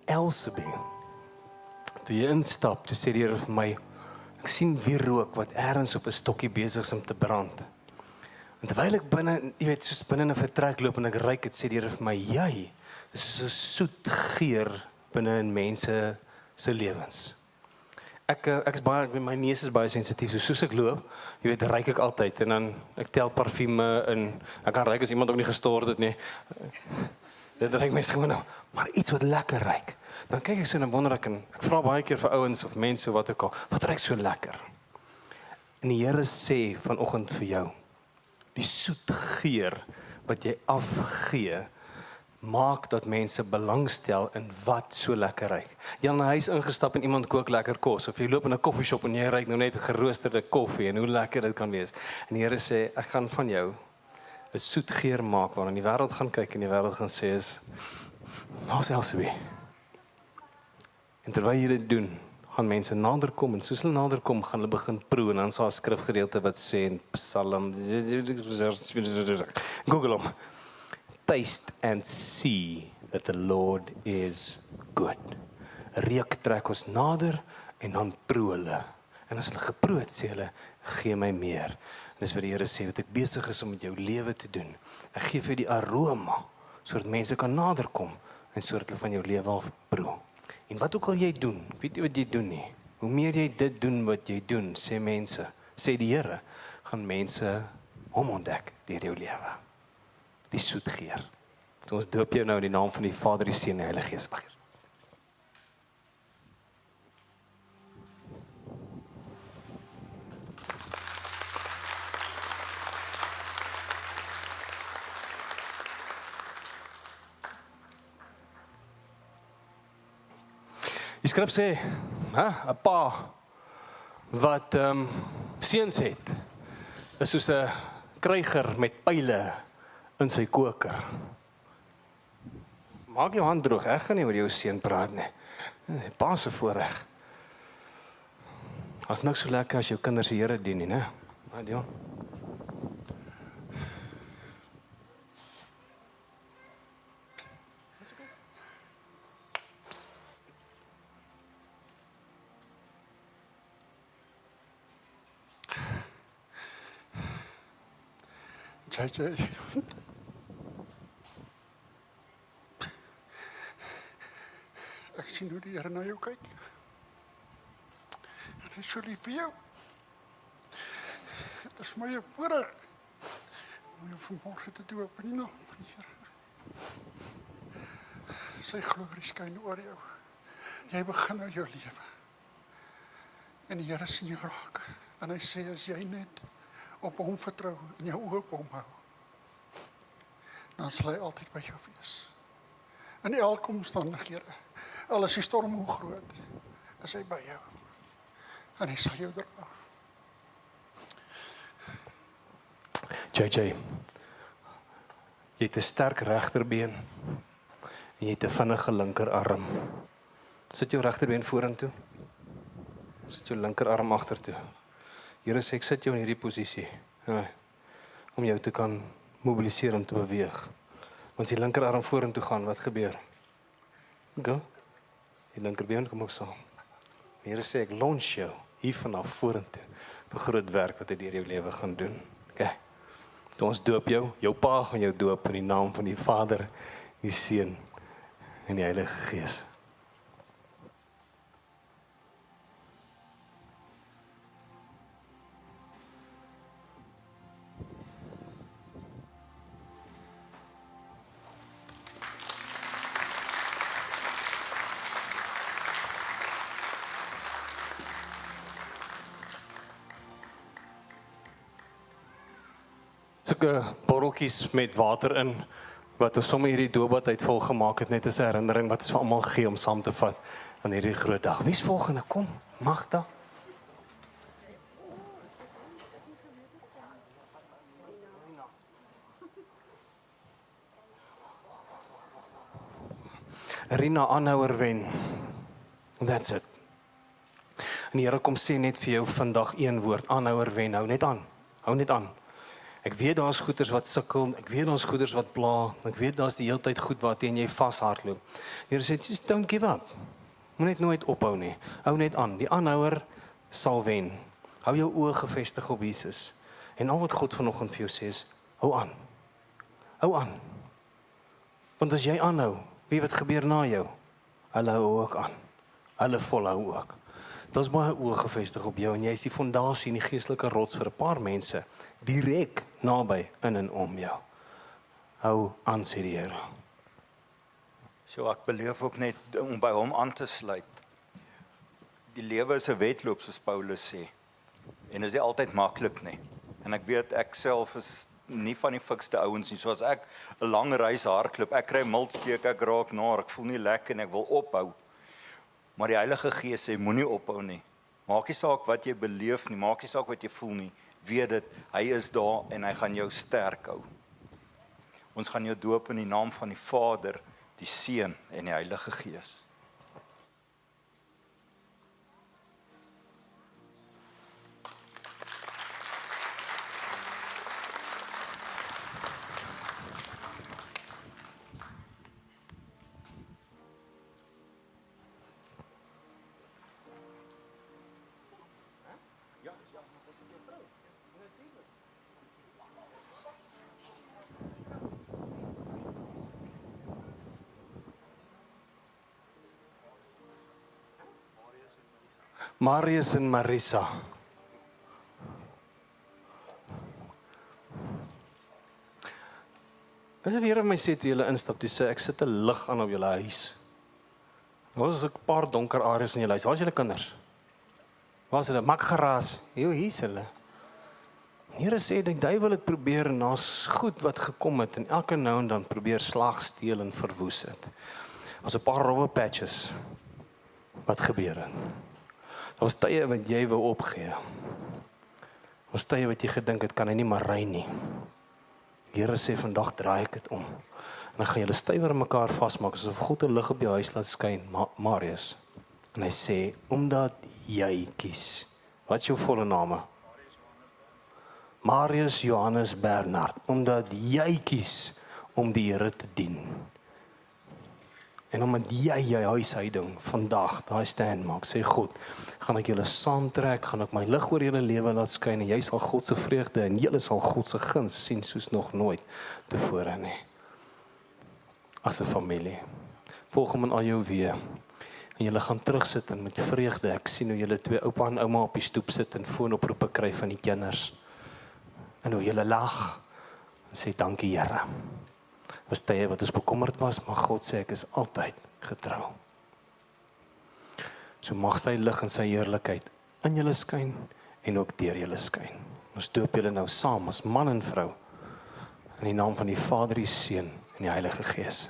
Elsabie, toe jy instap, toe sê die Here vir my, ek sien weer rook wat ergens op 'n stokkie besig is om te brand. En terwyl ek binne, jy weet, soos binne 'n vertrek loop en ek ruik dit, sê die Here vir my, jy is soos 'n soet geur binne in mense se lewens. Ek is baie, my neus is baie sensitief, so soos ek loop, jy weet, ruik ek altyd en dan ek tel parfume en ek kan ruik as iemand ook nie gestort het nie. Dit ruik my gewoon nou, maar iets wat lekker ruik. Dan kyk ek so en wonder ek vra baie keer vir ouens of mense wat ook al, wat ruik so lekker? En die Here sê vanoggend vir jou, die soet geur wat jy afgee, maak dat mense belangstel in wat so lekker ruik. Jy in 'n huis ingestap en iemand kook lekker kos, of jy loop in 'n koffieshop en jy ruik nou net 'n geroosterde koffie en hoe lekker dit kan wees. En die Here sê, ek gaan van jou 'n soet geur maak waarna die wêreld gaan kyk en die wêreld gaan sê is, waar's Elsabie? En terwyl jy dit doen, gaan mense nader kom en soos hulle nader kom, gaan hulle begin proe en dan sal 'n skrifgedeelte wat sê in Psalm, Google hom, taste and see that the Lord is good. Reuk trek ons nader en dan proe hulle. En as hulle geproe het, sê hulle, gee my meer. En dis wat die Here sê, wat ek besig is om met jou lewe te doen. Ek gee vir die aroma, sodat mense kan nader kom en sodat hulle van jou lewe af proe. En wat ook al jy doen, ek weet nie wat jy doen nie. Hoe meer jy dit doen wat jy doen, sê mense, sê die Here, gaan mense hom ontdek deur jou lewe. Die soet geur. So ons doop jou nou in die naam van die Vader, die Seun en die Heilige Gees. Die skrif sê, 'n pa wat seuns het, is soos 'n kryger met pile in sy koker. Maak jou hand droog, ek gaan nie oor jou seun praat nie. Dis pa se voorreg. As niks so lekker as jou kinders die Here dien nie, né? Maar Dion. JJ. Ek sien hoe die Here na jou kyk. En hy is so lief vir jou. Dit is my voorreg om jou vanmorgen te doop in die naam van die Here. Sy glorie skyn oor jou. Jy begin nou jou lewe. En die Here sien jou raak. En hy sê, as jy net op hom vertrou en jou oë op hom hou, dan sal hy altyd by jou wees. In elke omstandighede, al is die storm hoe groot, is hy by jou. En hy sal jou dra. JJ, jy het 'n sterk regterbeen en jy het 'n vinnige linkerarm. Sit jou regterbeen vorentoe. Sit jou linkerarm agtertoe. Here sê, ek sit jou in hierdie posisie, om jou te kan mobiliseer om te beweeg. Want die linkerarm vorentoe gaan, wat gebeur? Go. Die linkerbeen kom ook saam. Die Here sê, ek launch jou hier vanaf vorentoe vir groot werk wat hy deur jou lewe gaan doen. Okay. Toe ons doop jou pa gaan jou doop in die naam van die Vader, die Seun en die Heilige Gees. Sulke botteltjies met water in, wat ons sommer hierdie doopbad uitvol gemaak het, net as 'n herinnering wat ons vir almal gee om saam te vat aan hierdie groot dag. Wie's volgende? Kom, Magda. Rina aanhouer wen. That's it. En die Here kom sê net vir jou vandag een woord, aanhouer wen, hou net aan. Hou net aan. Ek weet daar's goeters wat sukkel, ek weet daar's goeters wat pla, ek weet daar's die hele tyd goed waarteen jy vashardloop. Die Here sê, just don't give up. Moet net nooit ophou nie. Hou net aan. Die aanhouer sal wen. Hou jou oë gefestig op Jesus. En al wat God vanoggend vir jou sê is, hou aan. Hou aan. Want as jy aanhou, weet wat gebeur na jou? Hulle hou ook aan. Hulle volhou ook. Daar's baie oë gefestig op jou en jy is die fondasie en die geestelike rots vir 'n paar mense direk naby in en om jou. Hou aan, sê die Here. So ek beleef ook net om by hom aan te sluit. Die lewe is 'n wedloop soos Paulus sê. En dit is nie altyd maklik nie. En ek weet ek self is nie van die fikste ouens nie. Soos ek 'n lang reis hardloop, ek kry miltsteek, ek raak naar, ek voel nie lekker en ek wil ophou. Maar die Heilige Gees sê moenie ophou nie. Maak nie saak wat jy beleef nie, maak nie saak wat jy voel nie. Weet dit, hy is daar en hy gaan jou sterk hou. Ons gaan jou doop in die naam van die Vader, die Seun en die Heilige Gees. Marius en Marisa. As die Here my sê toe julle instap, toe sê ek sit 'n lig aan op julle huis. Daar was 'n paar donker areas in julle huis. Waar is julle kinders? Waar is hulle? Mak geraas. Hier's hulle. Die Here sê die duiwel het probeer en daar's goed wat gekom het en elke nou en dan probeer slag, steel en verwoes het. Daar's 'n paar rowwe patches. Wat gebeur het? Daar was tye wat jy wou opgee. Daar was tye wat jy gedink het kan hy nie maar ry nie. Die Here sê vandag draai ek dit om. En dan gaan julle stywer aan mekaar vasmaak asof God 'n lig op jou huis laat skyn, Marius. En hy sê omdat jy kies. Wat is jou volle name? Marius Johannes Bernard, omdat jy kies om die Here te dien. En omdat jy jou huishouding vandag daai stand maak, sê God, gaan ek julle saamtrek, gaan ek my lig oor julle lewe laat skyn en jy sal God se vreugde en julle sal God se guns sien soos nog nooit tevore nie. As 'n familie. Volg hom in al jou weë. En julle gaan terugsit en met vreugde. Ek sien hoe julle twee oupa en ouma op die stoep sit en foonoproepe kry van die kinders. En hoe julle lag en sê dankie Here. Was tye wat ons bekommerd was, maar God sê ek is altyd getrou. So mag sy lig en sy heerlikheid in julle skyn en ook deur julle skyn. Ons doop julle nou saam as man en vrou in die naam van die Vader, die Seun en die Heilige Gees.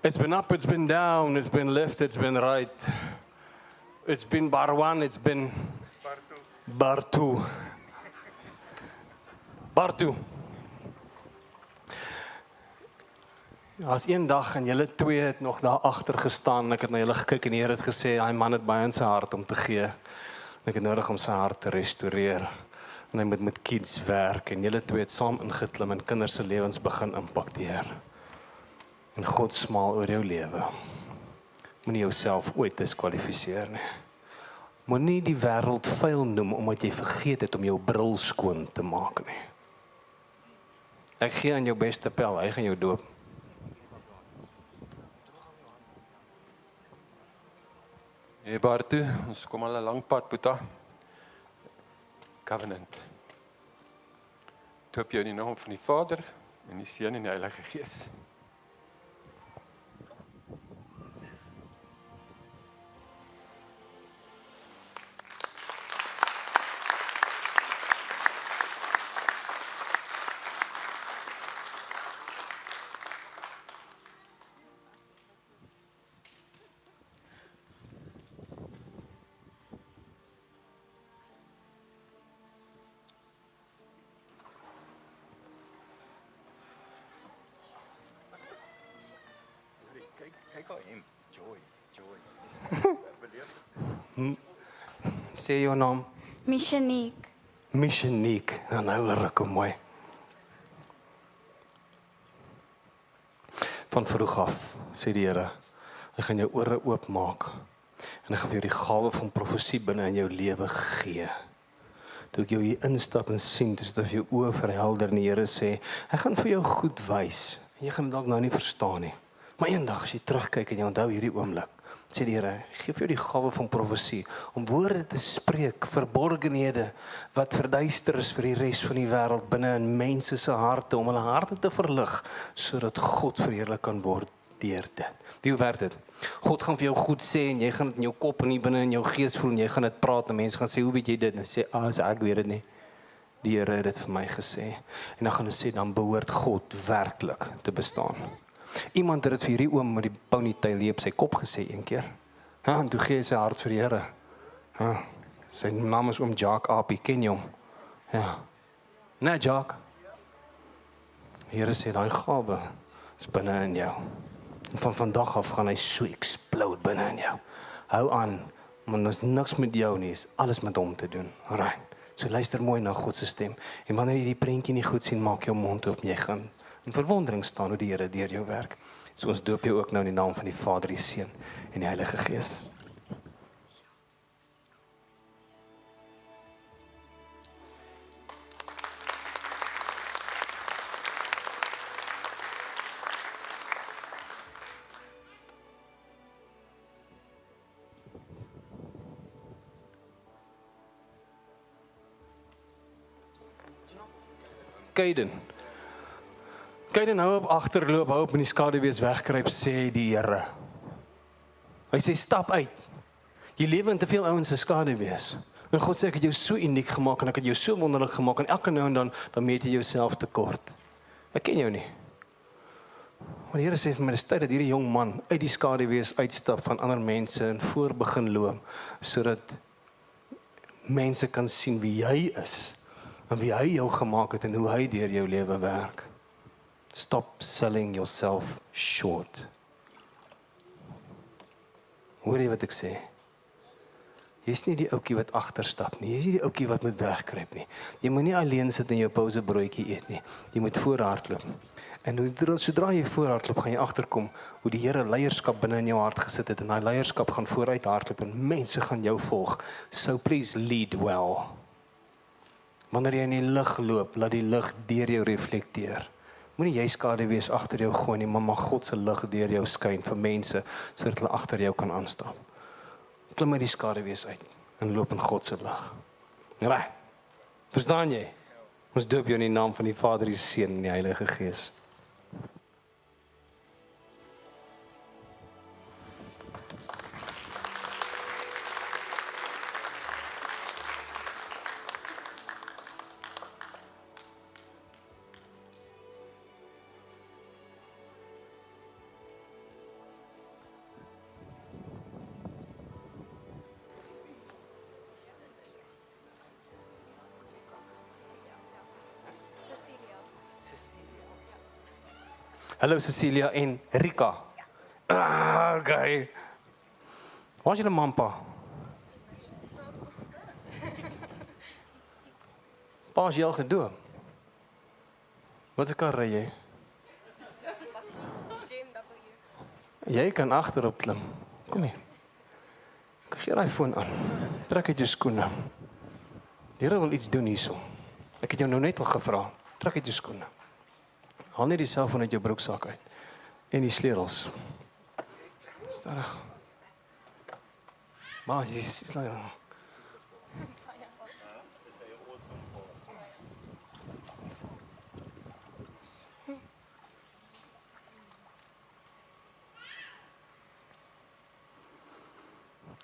It's been up, it's been down, it's been left, it's been right. It's been bar one, it's been bar two. Bar two. As een dag en julle twee het nog daar agter gestaan, ek het na julle gekyk en die Here het gesê, hy man het baie in sy hart om te gee. En ek het nodig om sy hart te restoreer. En hy moet met kids werk en julle twee het saam ingeklim en kinders se lewens begin impakteer. En God smaal oor jou lewe. Moenie jouself ooit diskwalifiseer nie. Moenie die wêreld vuil noem omdat jy vergeet het om jou bril skoon te maak nie. Ek gee aan jou beste pel, hy gaan jou doop. Hey Bartu, ons kom al 'n lang pad, Boeta. Covenant. Doop jou in die naam van die Vader en die Seun en die Heilige Gees. kyk al hem. Joy. Sê jou naam. Michanique. Michanique. Nou hoor ek hom mooi. Van vroeg af, sê die Here, hy gaan jou ore oopmaak en hy gaan vir jou die gawe van profesie binne in jou lewe gee. Toe ek jou hier instap en sien, dis dat jou oë verhelder en die Here sê, hy gaan vir jou goed wys. En jy gaan dit dalk nou nie verstaan nie. Maar eendag as jy terugkyk en jy onthou hierdie oomblik, sê die Here, ek gee vir jou die gawe van profesie om woorde te spreek, verborgenhede wat verduister is vir die res van die wêreld binne in mense se harte om hulle harte te verlig sodat God verheerlik kan word deur dit. Wie werk dit? God gaan vir jou goed sê en jy gaan dit in jou kop en binne in jou gees voel en jy gaan dit praat en mense gaan sê, hoe weet jy dit? En sê, ek weet dit nie. Die Here het dit vir my gesê. En dan gaan hulle sê, dan behoort God werklik te bestaan. Iemand het dit vir hierdie oom met die ponytail hier op sy kop gesê een keer. En toe gee hy sy hart vir die Here. Sy naam is oom Jacques Apie, ken jy hom? Ja. Nee, Jacques. Die Here sê, daai gawe is binne in jou. En van vandag af gaan hy so explode binne in jou. Hou aan, want ons niks met jou nie, is alles met hom te doen. Alright. So luister mooi na God se stem. En wanneer jy die prentjie nie goed sien, maak jou mond oop en jy gaan in verwondering staan hoe die Here deur jou werk. So ons doop jou ook nou in die naam van die Vader, die Seun en die Heilige Gees. Kaiden hou op agterloop, hou op in die skaduwees wegkruip, sê die Here. Hy sê stap uit. Jy lewe in te veel ouens se skaduwees. En God sê ek het jou so uniek gemaak en ek het jou so wonderlik gemaak en elke nou en dan meet jy jouself tekort. Ek ken jou nie. Maar die Here sê vir my, dis tyd dat hierdie jong man uit die skaduwees uitstap van ander mense en voor begin loop, sodat mense kan sien wie hy is en wie hy jou gemaak het en hoe hy deur jou lewe werk. Stop selling yourself short. Hoor jy wat ek sê? Jy's nie die ouetjie wat agterstap nie. Jy's nie die ouetjie wat moet wegkruip nie. Jy moet nie alleen sit en jou pousebroodjie eet nie. Jy moet voorhardloop. En sodra jy voorhardloop, gaan jy agterkom hoe die Here leierskap binne in jou hart gesit het en daai leierskap gaan vooruit hardloop en mense gaan jou volg. So please lead well. Wanneer jy in die lig loop, laat die lig deur jou reflekteer. Moenie jy skaduwees agter jou gooi nie, maar mag God se lig deur jou skyn vir mense sodat hulle agter jou kan aanstaan. Klim uit die skaduwees uit en loop in God se lig. Reg. Verstaan jy? Ons doop jou in die naam van die Vader, die Seun en die Heilige Gees. Hallo Cecilia en Rika. Okay. Waar is julle mampa? Pa is jy al gedoop? Wat 'n kar ry jy? Jy kan agterop klim. Kom hier. Ek gee daai foon aan. Trek uit jou skoene. Die Here wil iets doen hierso. Ek het jou nou net al gevra. Trek uit jou skoene. Haal net die selfoon uit jou broeksak uit. En die sleutels. Stadig. Maar jy is nou.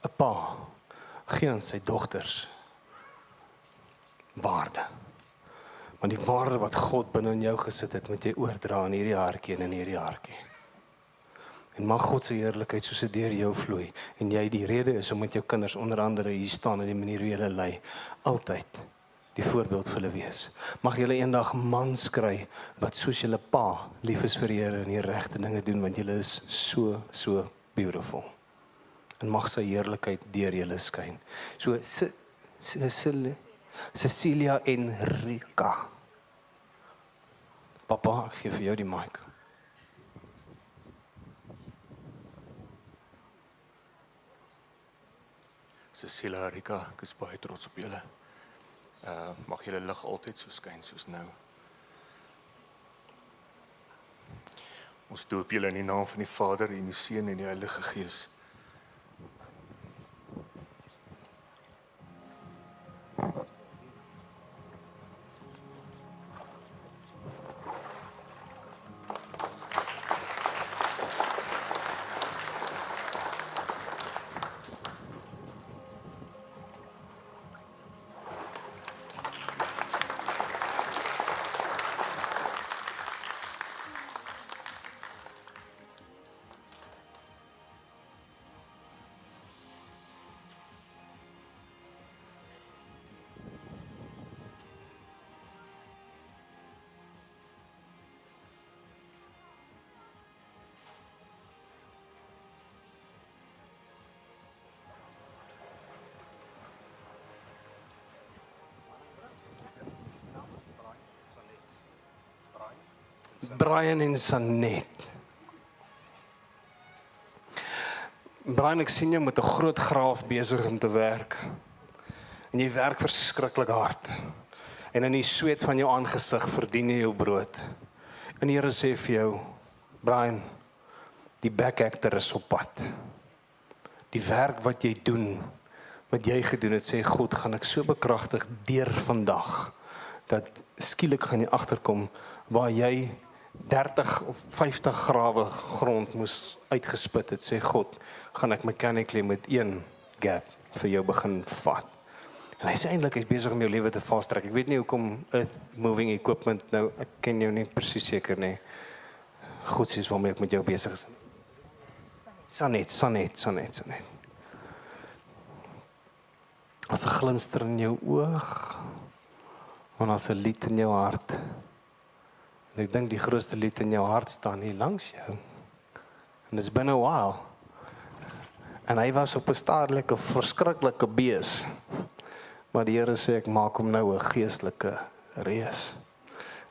Een pa gee aan sy dogters waarde. Want die waarde wat God binne in jou gesit het, moet jy oordra in hierdie hartjie en in hierdie hartjie. En mag God se heerlikheid soos dit deur jou vloei. En jy die rede is om met jou kinders onder andere hier staan in die manier hoe jy hulle lei. Altyd die voorbeeld vir hulle wees. Mag julle eendag mans kry wat soos julle pa lief is vir die Here en die regte dinge doen, want julle is so beautiful. En mag sy heerlikheid deur julle skyn. So Cecilia en Rika. Papa, ek gee vir jou die mic. Cecilia, Rika, ek is baie trots op julle. Mag julle lig altyd so skyn soos nou. Ons doop julle in die naam van die Vader en die Seun en die Heilige Gees. Brian en Sanet. Brian, ek sien jou met 'n groot graaf besig om te werk. En jy werk verskriklik hard. En in die sweet van jou aangesig verdien jy jou brood. En die Here sê vir jou, Brian, die back actor is op pad. Die werk wat jy doen, wat jy gedoen het, sê God, gaan ek so bekragtig deur vandag, dat skielik gaan jy agterkom waar jy 30 of 50 grawe grond moes uitgespit het, sê God, gaan ek mechanically met een gap vir jou begin vat. En hy sê eintlik hy's besig om jou lewe te fast track. Ek weet nie hoekom earth moving equipment nou, ek ken jou nie presies seker nie. God sê waarmee ek met jou besig is. Sanet. As 'n glinster in jou oog, en as 'n lied in jou hart. En ek dink die grootste lied in jou hart staan hier langs jou. En it's been a while. En hy was op 'n stadelike, verskriklike bees. Maar die Here sê ek maak hom nou 'n geestelike reus.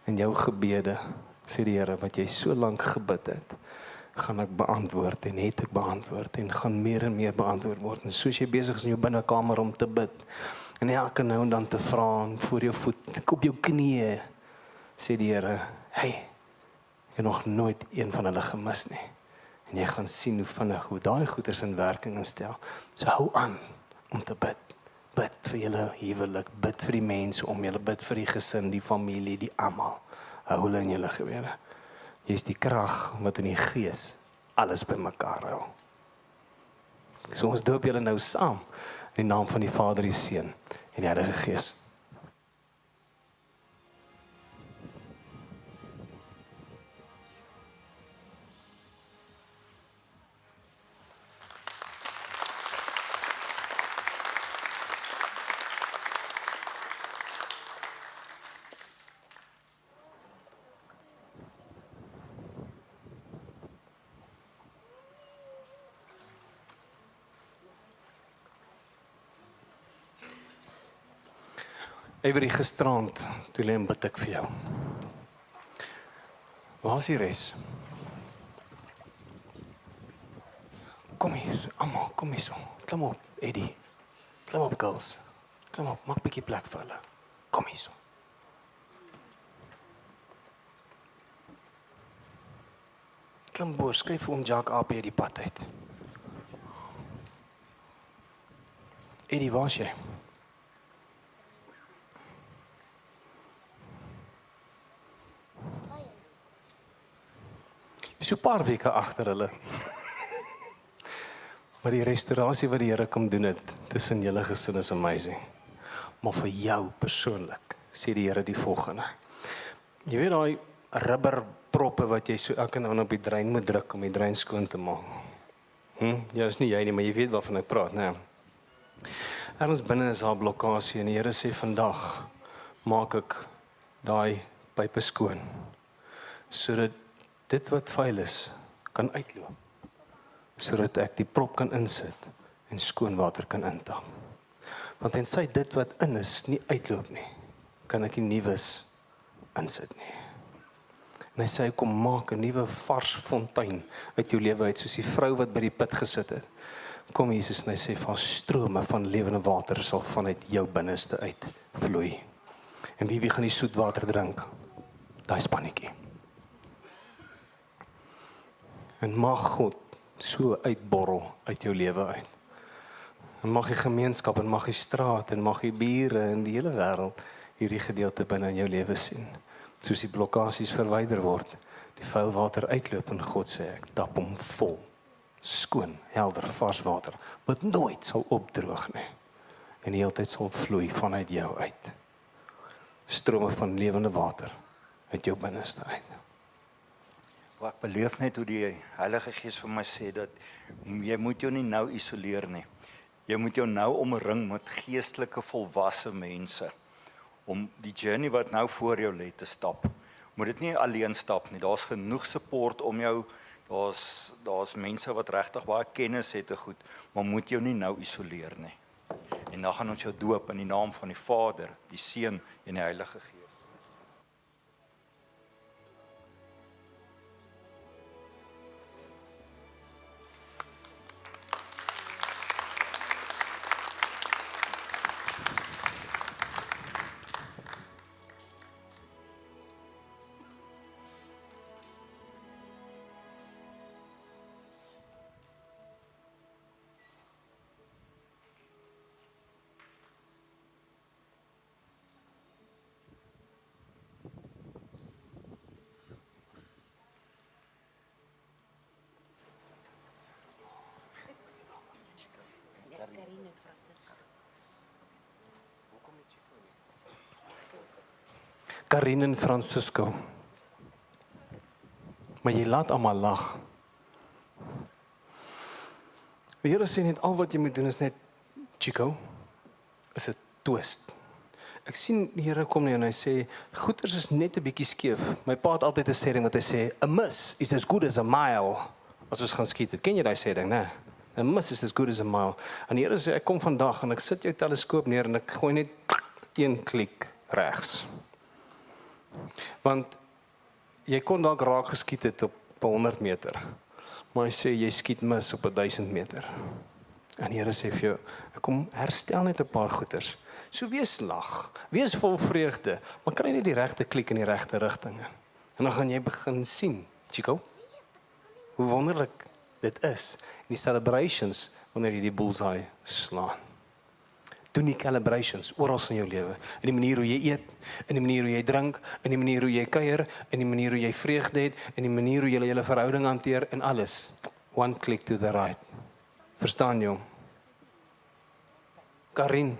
En jou gebede, sê die Here, wat jy so lank gebid het, gaan ek beantwoord en het ek beantwoord en gaan meer en meer beantwoord word. En soos jy besig is in jou binnekamer om te bid en elke nou en dan te vra voor jou voet, op jou knieë, sê die Here, hey, ek het nog nooit een van hulle gemis nie. En jy gaan sien hoe vinnig, hoe daai goeders in werking instel. So hou aan om te bid. Bid vir julle huwelik, bid vir die mense om julle, bid vir die gesin, die familie, die almal. Hou hulle in julle gewere. Jy is die krag wat in die gees alles bymekaar hou. So ons doop julle nou saam in die naam van die Vader, die Seun en die Heilige Gees. Avery, gisterand, toe lê en bid ek vir jou. Waar is die res? Kom hier, almal, kom hier so. Klim op, Eddie. Klim op, girls. Klim op, maak 'n bietjie plek vir hulle. Kom hier so. Klim boor, skryf vir hom Jack AP die pad uit. Eddie, waar is jy? So 'n paar weke agter hulle. Maar die restaurasie wat die Here kom doen het tussen julle gesin is amazing. Maar vir jou persoonlik sê die Here die volgende. Jy weet daai rubberproppe wat jy so elke nou op die drein moet druk om die drein skoon te maak. Ja, is nie jy nie, maar jy weet waarvan ek praat, né? Ergens binne is daar 'n blokkasie en die Here sê vandag maak ek daai pype skoon sodat dit wat vuil is kan uitloop, sodat ek die prop kan insit en skoon water kan intap. Want tensy dit wat in is nie uitloop nie, kan ek nie nuus insit nie. En hy sê, kom maak 'n nuwe vars fontein uit jou lewe uit, soos die vrou wat by die put gesit het. Kom Jesus en hy sê, van strome van lewende water sal vanuit jou binneste uit vloei. En wie gaan die soet water drink? Daai spannetjie. En mag God so uitborrel uit jou lewe uit. En mag die gemeenskap en mag die straat en mag die bure en die hele wêreld hierdie gedeelte binne in jou lewe sien. Soos die blokkades verwyder word, die vuil water uitloop en God sê ek tap hom vol. Skoon, helder, vars water wat nooit sal opdroog nie. En die hele tyd sal vloei vanuit jou uit. Strome van lewende water uit jou binneste uit. Ek beleef net hoe die Heilige Gees vir my sê dat jy moet jou nie nou isoleer nie. Jy moet jou nou omring met geestelike volwasse mense om die journey wat nou voor jou lê te stap. Moet dit nie alleen stap nie. Daar's genoeg support om jou. Daar's mense wat regtig baie kennis het te goed, maar moet jou nie nou isoleer nie. En dan gaan ons jou doop in die naam van die Vader, die Seun en die Heilige Gees. Karine en Francisco. Karine en Francisco. Maar jy laat almal lag. Die Here sê net al wat jy moet doen is net Chico, is 'n twist. Ek sien die Here kom nie en hy sê goeters is net 'n bietjie skeef. My pa het altyd 'n sê ding wat hy sê, a miss is as good as a mile. As ons gaan skiet, ken jy daai sê ding, né? A miss is as good as a mile. En die Here sê ek kom vandag en ek sit jou teleskoop neer en ek gooi net een klik regs. Want jy kon dalk raak geskiet het op 100 meter. Maar hy sê jy skiet mis op 1000 meter. En die Here sê vir jou, ek kom herstel net 'n paar goeters. So wees lag, wees vol vreugde, maar kry net die regte klik in die regte rigting. En dan gaan jy begin sien, Chico, hoe wonderlik dit is. Die celebrations wanneer jy die bullseye slaan. Doen die celebrations oral in jou lewe. In die manier hoe jy eet, in die manier hoe jy drink, in die manier hoe jy kuier, in die manier hoe jy vreugde het, in die manier hoe jy julle verhouding hanteer en alles. One click to the right. Verstaan jy? Karin,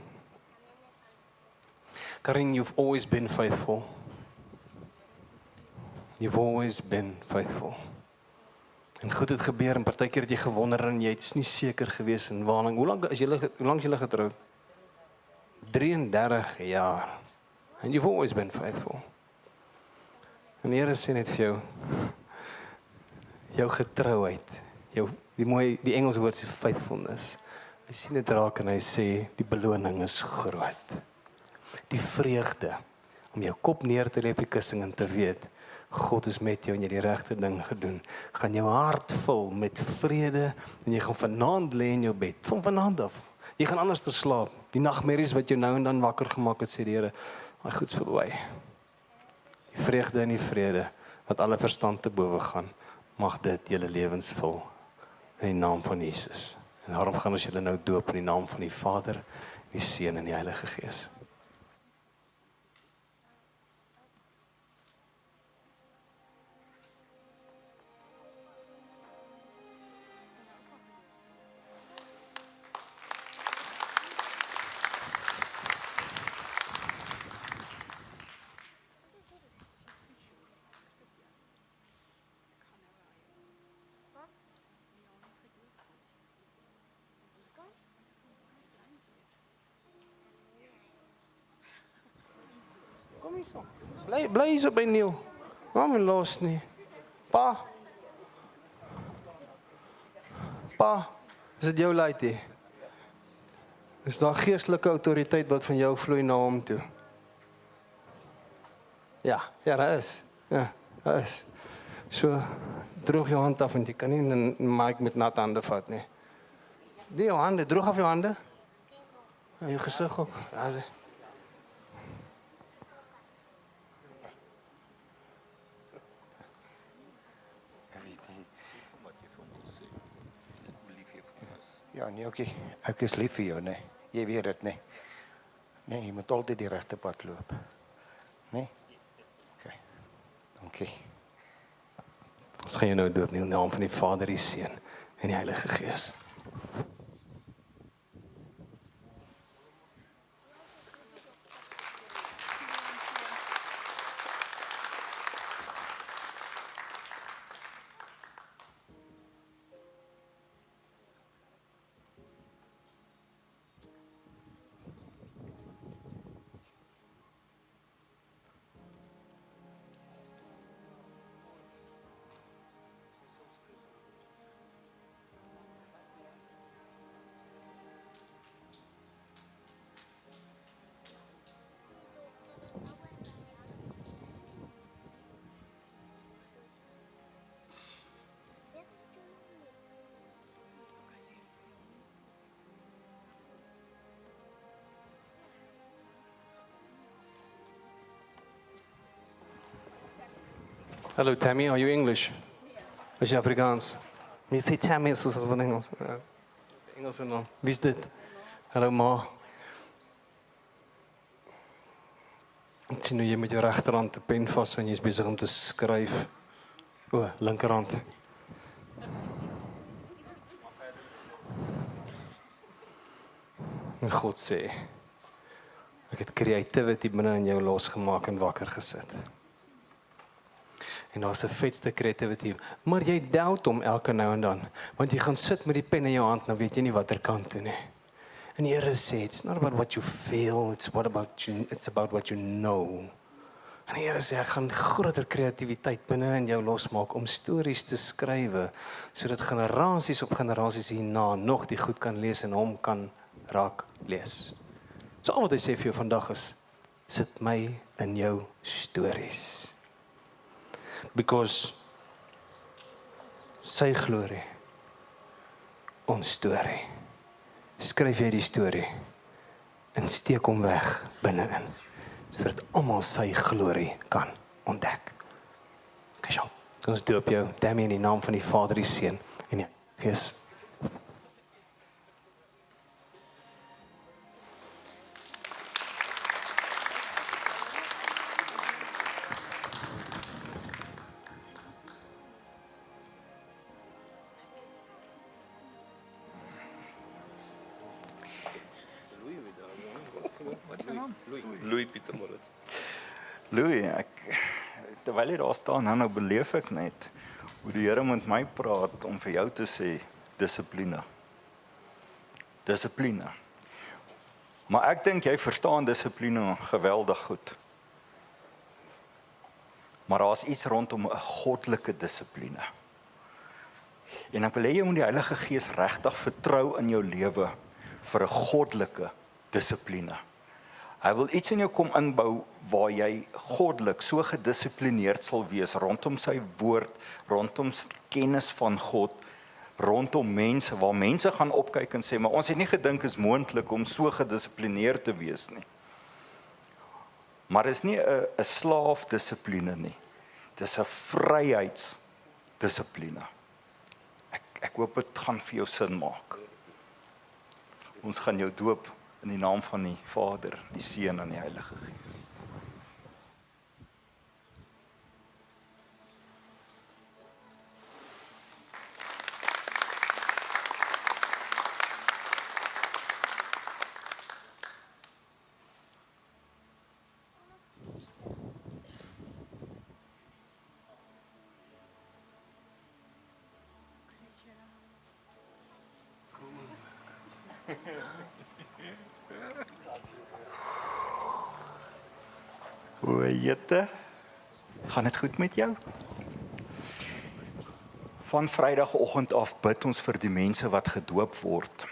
you've always been faithful. You've always been faithful. En goed het gebeur en partykeer het jy gewonder en jy is nie seker gewees en hoe lank is julle getroud? 33 jaar. And you've always been faithful. En die Here sê net vir jou getrouheid, die Engelse woord is faithfulness. Hy sien dit raak en hy sê die beloning is groot. Die vreugde om jou kop neer te lê op die kussing en te weet God is met jou en jy die regte ding gedoen. Gaan jou hart vul met vrede en jy gaan vanaand lê in jou bed. Van vanaand af. Jy gaan anders slaap. Die nagmerries wat jou nou en dan wakker gemaak het, sê die Here, maar goed's verby. Die vreugde en die vrede wat alle verstand te bowe gaan, mag dit julle lewens vul in die naam van Jesus. En daarom gaan ons julle nou doop in die naam van die Vader, die Seun en die Heilige Gees. hierso. Bly hierso by Neil. Waarom my los nie? Pa. Pa, is dit jou laaitie? Is daar geestelike autoriteit wat van jou vloei na hom toe? Ja, daar is. Ja, daar is. So, droog jou hand af, want jy kan nie 'n mic met natte hande vat nie. Die jou hande, droog af jou hande. Ja, jou gesig ook. Ja, Ja, nee, oké. Ek is lief vir jou, nee. Jy weet dit, nee. Nee, jy moet altyd die regte pad loop. Nee? Oké. Dankie. ons gaan jou nou doop nie in die naam van die Vader, die Seun en die Heilige Gees. Hello Tammy, are you English? Is jy Afrikaans? Jy sê Tammy soos wat Engels. Engels en dan. Wie is dit? Hallo ma. Ek sien nou jy met jou regterhand 'n pen vas en jy's besig om te skryf. O, linkerhand. En God sê, ek het creativity binne in jou losgemaak en wakker gesit. En daar's 'n vetste creativity, maar jy doubt hom elke nou en dan, want jy gaan sit met die pen in jou hand, nou weet jy nie watter kant toe nie. En die Here sê, it's not about what you feel, it's about what you know. En die Here sê, ek gaan groter kreatiwiteit binne in jou losmaak om stories te skrywe, sodat generasies op generasies hierna nog die goed kan lees en hom kan raak lees. So al wat hy sê vir jou vandag is, sit my in jou stories. Because sy glorie, ons storie. Skryf jy die storie en steek hom weg binne-in, sodat almal sy glorie kan ontdek. Kyk, ons doop jou, Tammy, in die naam van die Vader, die Seun en die Gees. Louis Pieter Moritz. Louis, terwyl jy daar staan, nou beleef ek net hoe die Here met my praat om vir jou te sê dissipline. Dissipline. Maar ek dink jy verstaan dissipline geweldig goed. Maar daar's iets rondom 'n goddelike dissipline. En ek wil hê jy moet die Heilige Gees regtig vertrou in jou lewe vir 'n goddelike dissipline. Hy wil iets in jou kom inbou waar jy goddelik so gedissiplineerd sal wees rondom sy woord, rondom kennis van God, rondom mense, waar mense gaan opkyk en sê, maar ons het nie gedink is moontlik om so gedissiplineerd te wees nie. Maar is nie 'n slaafdissipline nie. Dis 'n vryheidsdissipline. Ek hoop dit gaan vir jou sin maak. Ons gaan jou doop in die naam van die Vader, die Seun en die Heilige Gees. Hoe jette? Gaan dit goed met jou? Van Vrydagoggend af bid ons vir die mense wat gedoop word.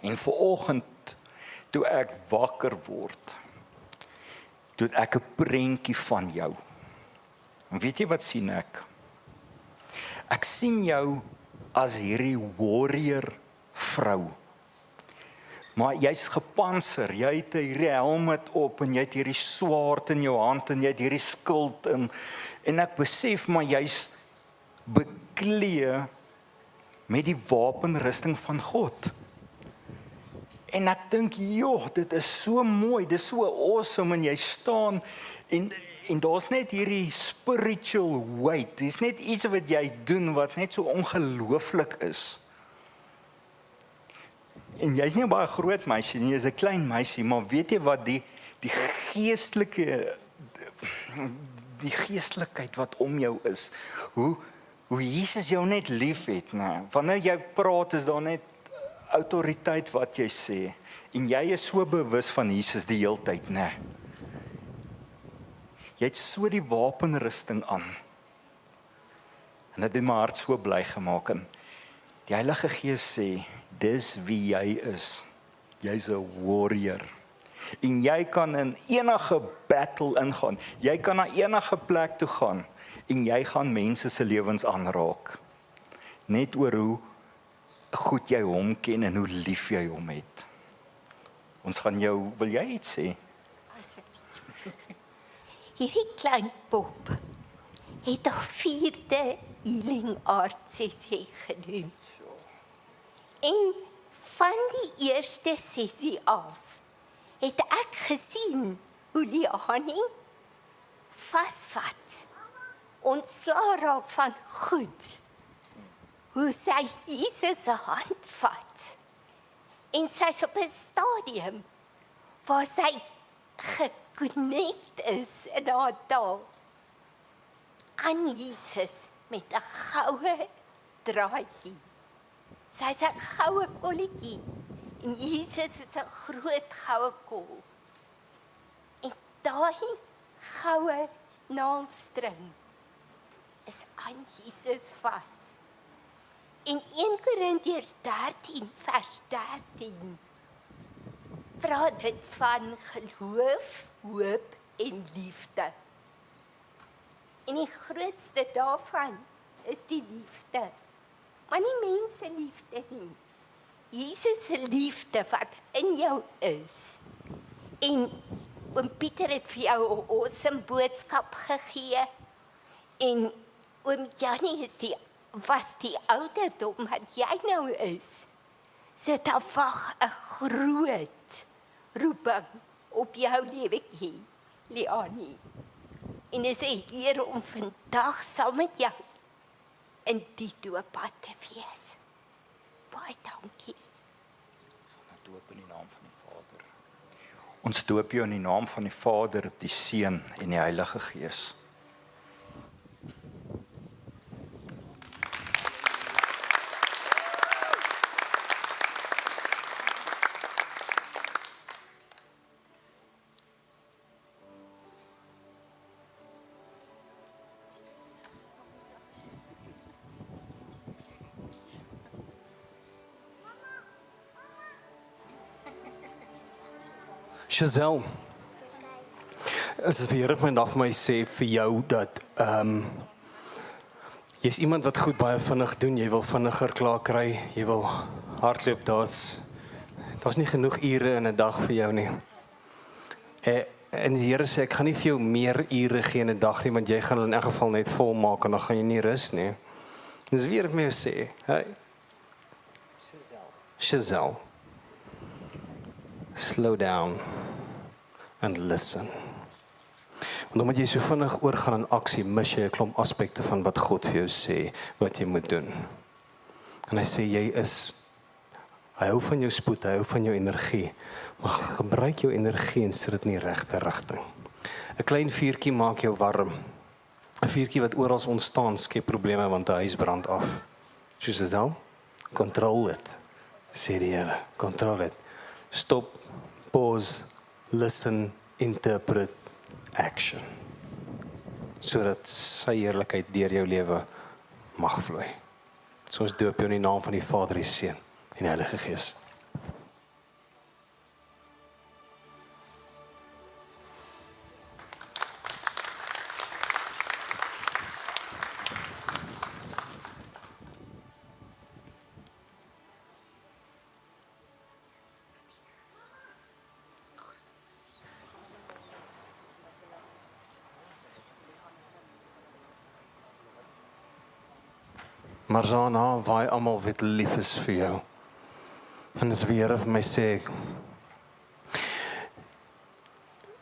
En vanoggend, toe ek wakker word, toe ek 'n prentjie van jou. En weet jy wat sien ek? Ek sien jou as hierdie warrior vrou. Maar jy's gepantser, jy het hierdie helm op en jy het hierdie swaard in jou hand en jy het hierdie skild en ek besef maar jy's beklee met die wapenrusting van God. En ek dink, joh, dit is so mooi, dit is so awesome en jy staan en daar's net hierdie spiritual weight. Dis net iets wat jy doen wat net so ongelooflik is. En jy's nie 'n baie groot meisie nie, jy's 'n klein meisie, maar weet jy wat die geestelikheid wat om jou is. Hoe Jesus jou net liefhet, né? Wanneer jy praat is daar net autoriteit wat jy sê en jy is so bewus van Jesus die hele tyd, né? Jy het so die wapenrusting aan. En dit het my hart so bly gemaak en die Heilige Gees sê, dis wie jy is. Jy's 'n warrior. En jy kan in enige battle ingaan. Jy kan na enige plek toe gaan en jy gaan mense se lewens aanraak. Net oor hoe goed jy hom ken en hoe lief jy hom het. Ons gaan jou, wil jy iets sê? Hierdie klein pop het 'n 4de healing art sessie gedoen. En van die eerste sessie af het ek gesien hoe Liani vasvat, ontslaa raak van goed, hoe sy Jesus se hand vat. En sy's op 'n stadium waar sy geconnect is in haar taal aan Jesus met 'n goue draadjie. Sy's 'n goue kolletjie en Jesus is 'n groot goue kol. En daai goue naaldstring is aan Jesus vas. In 1 Korintiërs 13 vers 13 praat dit van geloof, hoop en liefde. En die grootste daarvan is die liefde. Maar nie mense liefde nie. Jesus se liefde wat in jou is. En oom Pieter het vir jou 'n awesome boodskap gegee. En oom Jannie was die ouderdom wat jy nou is. So daar wag 'n groot roeping op jou lewetjie, Liani. En dit is 'n eer om vandag saam met jou in die dooppad te wees. Baie dankie. Doop in die naam van die Vader. Ons doop jou in die naam van die Vader, die Seun en die Heilige Gees. Giselle, as die Here vandag vir my sê vir jou dat jy's iemand wat goed baie vinnig doen, jy wil vinniger klaar kry, jy wil hardloop, daar's nie genoeg ure in 'n dag vir jou nie. En die Here sê ek gaan nie vir jou meer ure gee in 'n dag nie, want jy gaan in elk geval net vol maak en dan gaan jy nie rus nie. Dis wie het my sê, hey. Giselle. Slow down and listen. Want omdat jy so vinnig oorgaan in aksie, mis jy 'n klomp aspekte van wat God vir jou sê, wat jy moet doen. En hy sê hy hou van jou spoed, hy hou van jou energie, maar gebruik jou energie en sit dit in die regte rigting. 'n Klein vuurtjie maak jou warm. 'n Vuurtjie wat oral ontstaan skep probleme want 'n huis brand af. Soos dit al, control it. Sê die Here, control it. Stop, pause, listen, interpret, action. Sodat sy heerlikheid deur jou lewe mag vloei. So ons doop jou in die naam van die Vader, die Seun en die Heilige Gees. Maar daarna waai almal wat lief is vir jou. En as die Here vir my sê,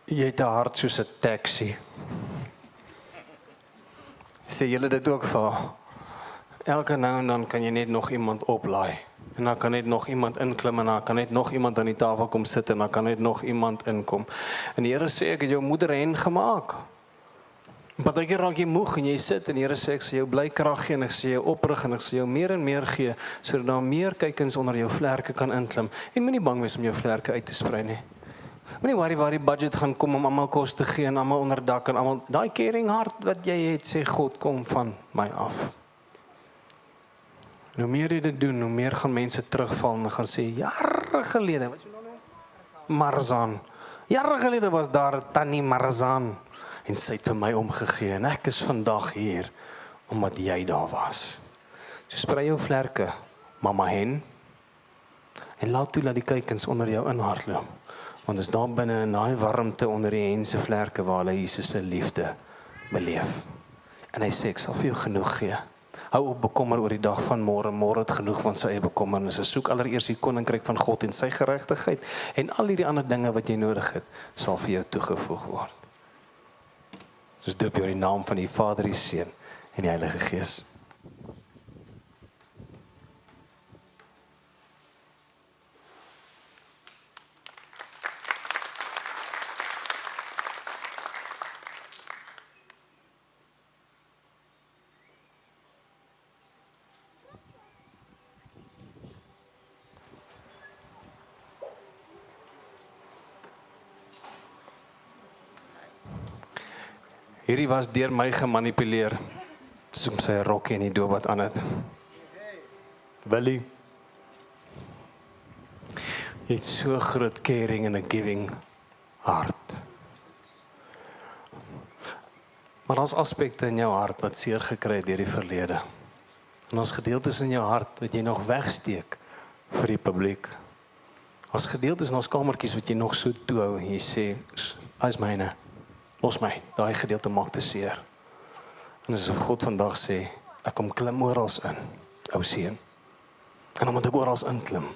jy het 'n hart soos 'n taxi. Sê julle dit ook vir haar? Elke nou en dan kan jy net nog iemand oplaai. En dan kan net nog iemand inklim en dan kan net nog iemand aan die tafel kom sit en dan kan net nog iemand inkom. En die Here sê, ek het jou moeder hen gemaak. Partykeer raak jy moeg en jy sit en die Here sê, ek sal jou bly krag gee en ek sal jou oprig en ek sal jou meer en meer gee, sodat daar meer kykens onder jou vlerke kan inklim. En moenie bang wees om jou vlerke uit te sprei nie. Moenie worry waar die budget gaan kom om almal kos te gee en almal onder dak en almal, daai caring hart wat jy het, sê God, kom van my af. En hoe meer jy dit doen, hoe meer gaan mense terugval en gaan sê, jare gelede, wat jy nou noem? Marzaan. Jare gelede was daar Tannie Marzaan. En sy het vir my omgegee en ek is vandag hier omdat jy daar was. So sprei jou vlerke, mamma hen, en laat toe dat die kykens onder jou inhardloop. Want is daar binne in daai warmte onder die hen se vlerke waar hulle Jesus se liefde beleef. En hy sê, ek sal vir jou genoeg gee. Hou op bekommer oor die dag van môre, môre het genoeg van sy eie bekommernisse. Soek allereers die koninkryk van God en sy geregtigheid en al hierdie ander dinge wat jy nodig het, sal vir jou toegevoeg word. Dus doop jou in die naam van die Vader, die Seun en die Heilige Gees. Hierdie was deur my gemanipuleer. Soom sy rokkie en die doop wat aan het. Willie, jy het so groot caring en 'n giving hart. Maar daar's aspekte in jou hart wat seer gekry het deur die verlede. En ons gedeeltes in jou hart wat jy nog wegsteek vir die publiek. Ons gedeeltes in ons kamertjies wat jy nog so toehou en jy sê, "As myne. Los my, daai gedeelte maak te seer." En asof God vandag sê, ek kom klim oral in, ou seun. En omdat ek oral inklim,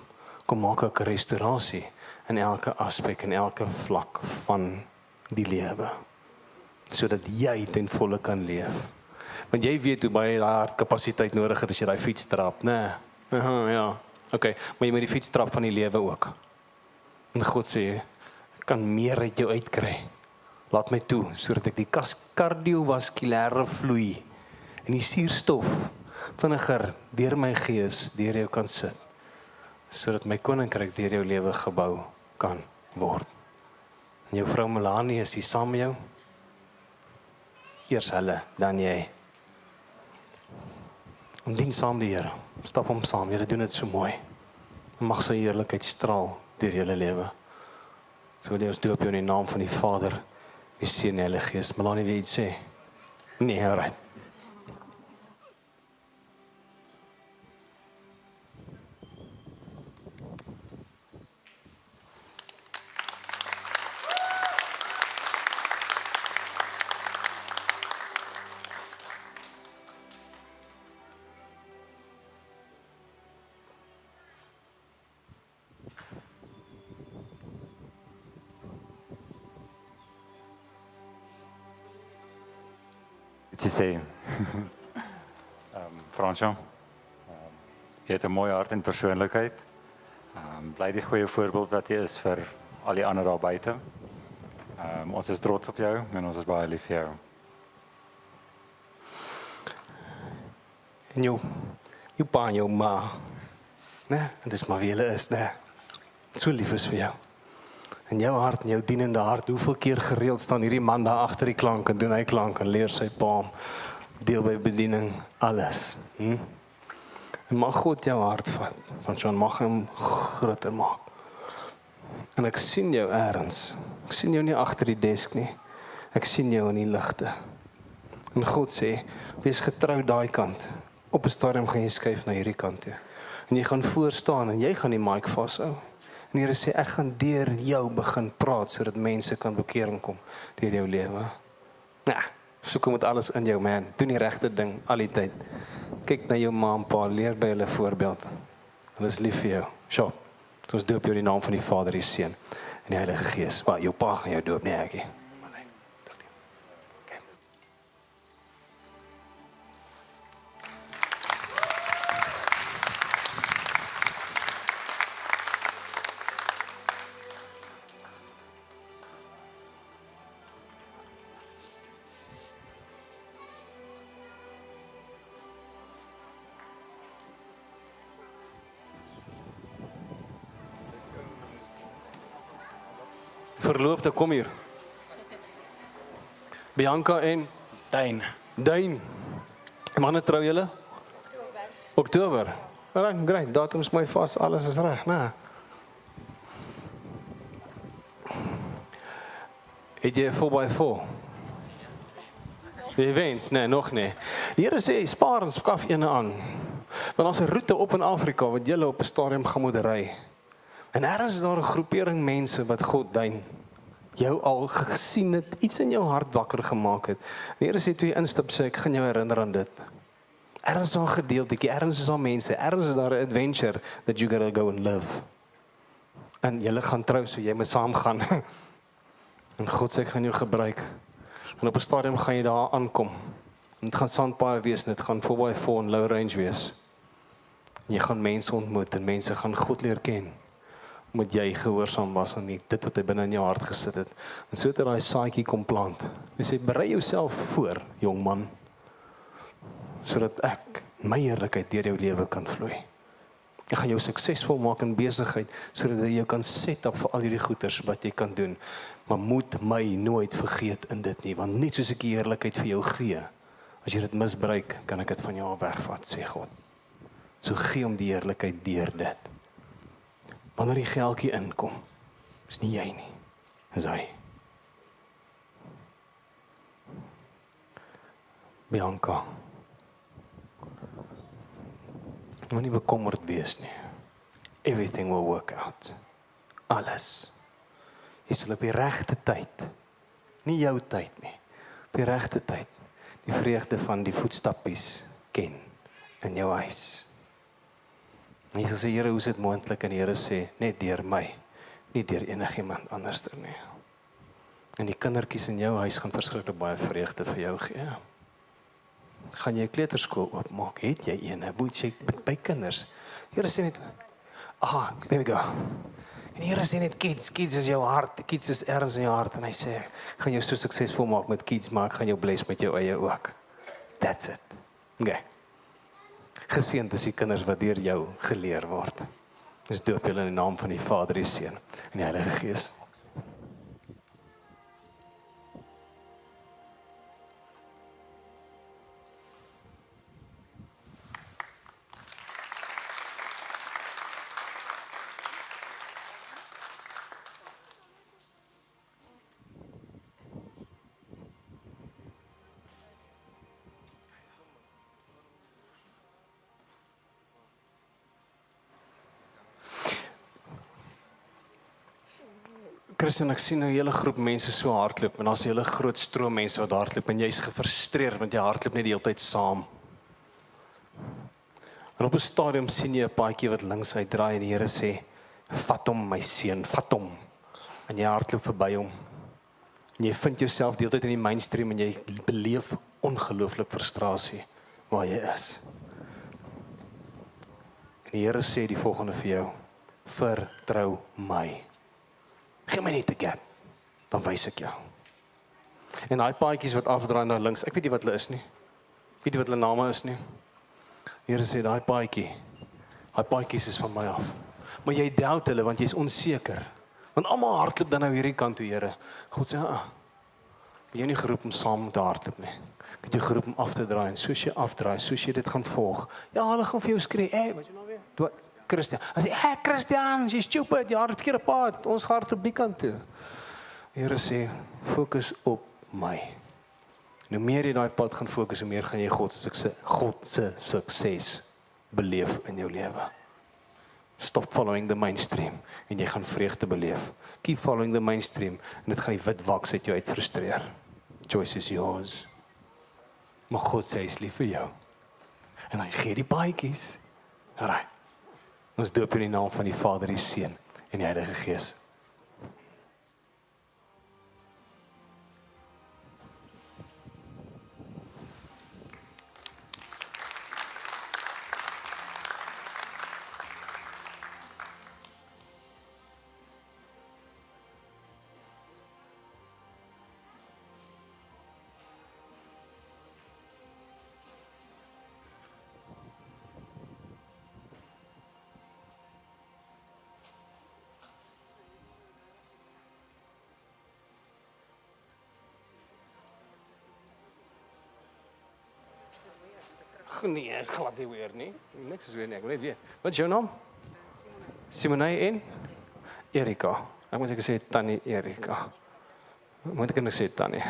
kom maak ek 'n restaurasie in elke aspek en elke vlak van die lewe. Sodat jy ten volle kan leef. Want jy weet hoe baie daai hartkapasiteit nodig het as jy daai fiets trap, né? Ja. Okay, maar jy moet die fiets trap van die lewe ook. En God sê, ek kan meer uit jou uitkry. Laat my toe, sodat ek die kardiovaskulêre vloei en die suurstof vinniger deur my gees deur jou kan sit, sodat my koninkryk deur jou lewe gebou kan word. En jou vrou Melanie, is die saam met jou? Eers hulle, dan jy. En dien saam die Here, stap hom saam, julle doen dit so mooi. Mag sy heerlikheid straal deur julle lewe. So wil ons doop jou in die naam van die Vader, die Seun en die Heilige Gees. Melanie, wil jy iets sê? Nee, alright. Wat jy sê, Fransjo, jy het 'n mooi hart en persoonlikheid. Bly die goeie voorbeeld wat jy is vir al die ander daar buite. Ons is trots op jou en ons is baie lief vir jou. En jou pa en jou ma, né? En dis maar wie hulle is, né? So lief is vir jou. In jou hart, in jou dienende hart, hoeveel keer gereeld staan hierdie man daar agter die klank en doen hy klank en leer sy palm, deel by bediening, alles. En mag God jou hart vat, want John mag hom groter maak. En ek sien jou ergens. Ek sien jou nie agter die desk nie. Ek sien jou in die ligte. En God sê, wees getrou daai kant. Op 'n stadium gaan jy skuif na hierdie kant toe. En jy gaan voor staan en jy gaan die mic vashou. En die Here sê, ek gaan deur jou begin praat sodat mense kan bekering kom deur jou lewe. Ja, soek met alles in jou, man. Doen die regte ding al die tyd. Kyk na jou ma en pa, leer by hulle voorbeeld. Hulle is lief vir jou. Sjoe. Ons doop jou in die naam van die Vader, die Seun en die Heilige Gees. Maar jou pa gaan jou doop, nie ekie. Verloofde, kom hier. Bianca en Dyn. Manne, trou julle? Oktober. Alright, great. Datum is my vas, alles is reg, né? Het jy 4x4? Die wens, nee, nog nie. Die Here sê, spaar en skaf eene aan. Want ons 'n roete op in Afrika wat julle op 'n stadium gaan moet ry. En ergens is daar 'n groepering mense wat God dien. Jou al gesien het, iets in jou hart wakker gemaak het. Die Here sê toe jy instap, sê ek gaan jou herinner aan dit. Ergens is daar 'n gedeeltjie, ergens is daar mense, ergens is daar 'n adventure that you gotta go and live. En julle gaan trou, so jy moet saam gaan. En God sê ek gaan jou gebruik. En op 'n stadium gaan jy daar aankom. En dit gaan sandpaaie wees, en dit gaan 4x4 en low range wees. En jy gaan mense ontmoet en mense gaan God leer ken. Moet jy gehoorsaam was aan dit wat hy binne in jou hart gesit het. En so het hy daai saadjie kom plant. Hy sê berei jouself voor, jong man, sodat ek my heerlikheid deur jou lewe kan vloei. Ek gaan jou suksesvol maak in besigheid sodat jy jou kan set up vir al hierdie goeders wat jy kan doen. Maar moet my nooit vergeet in dit nie, want net soos ek die heerlikheid vir jou gee, as jy dit misbruik, kan ek dit van jou wegvat, sê God. So gee hom die heerlikheid deur dit. Wanneer die geldjie inkom, is nie jy nie, is hy. Bianca, moet nie bekommerd wees nie. Everything will work out. Alles. Jy sal op die regte tyd, nie jou tyd nie, op die regte tyd, die vreugde van die voetstappies ken in jou huis. En jy sal sê, Here, hoe is dit moontlik? En die Here sê, net deur my, nie deur enigiemand anders nie. En die kindertjies in jou huis gaan verskriklik baie vreugde vir jou gee. Gaan jy 'n kleuterskool oopmaak? Het jy een? Moet jy by kinders? Here sê net, there we go. En die Here sê net, kids is jou hart, kids is ergens in jou hart. En hy sê, ek gaan jou so suksesvol maak met kids, maar ek gaan jou bless met jou eie ook. That's it. Okay. Geseënd is die kinders wat deur jou geleer word. Dis doop julle in die naam van die Vader, die Seun en die Heilige Gees. Christian, ek sien 'n hele groep mense so hardloop en daar's 'n hele groot stroom mense wat hardloop en jy's gefrustreerd want jy hardloop net die hele tyd saam. En op 'n stadium sien jy 'n paadjie wat links uitdraai en die Here sê, "Vat hom, my seun, vat hom." En jy hardloop verby hom. En jy vind jouself die hele tyd in die mainstream en jy beleef ongelooflik frustrasie waar jy is. En die Here sê die volgende vir jou: "Vertrou my. Gee my net 'n gap, dan wys ek jou." En daai paadjies wat afdraai na links, ek weet nie wat hulle is nie. Ek weet nie wat hulle name is nie. Die Here sê daai paadjies is van my af. Maar jy doubt hulle want jy's onseker. Want almal hardloop dan nou hierdie kant toe, Here. God sê, jy nie geroep om saam te hardloop nie. Ek het jou geroep om af te draai en soos jy afdraai, soos jy dit gaan volg. Ja, hulle gaan vir jou skree, wat jy nou weer? Toe Christian. As jy, Christian, jy's stupid, jy hardloop verkeerde pad. Ons hardloop die kant toe. Here sê, fokus op my. En hoe meer jy daai pad gaan fokus, hoe meer gaan jy God se sukses beleef in jou lewe. Stop following the mainstream en jy gaan vreugde beleef. Keep following the mainstream en dit gaan die wit waks uit jou uit frustreer. Choice is yours. Maar God sê hy's lief vir jou. En hy gee die paadjies. Alraai. Ons doop in die naam van die Vader, die Seun en die Heilige Gees. Nee, is glad nie weer nie. Niks is weer nie, ek wil net weet. Wat is jou naam? Simonay en Erika. Ek moet seker sê Tannie Erika. Moet ek net sê Tannie.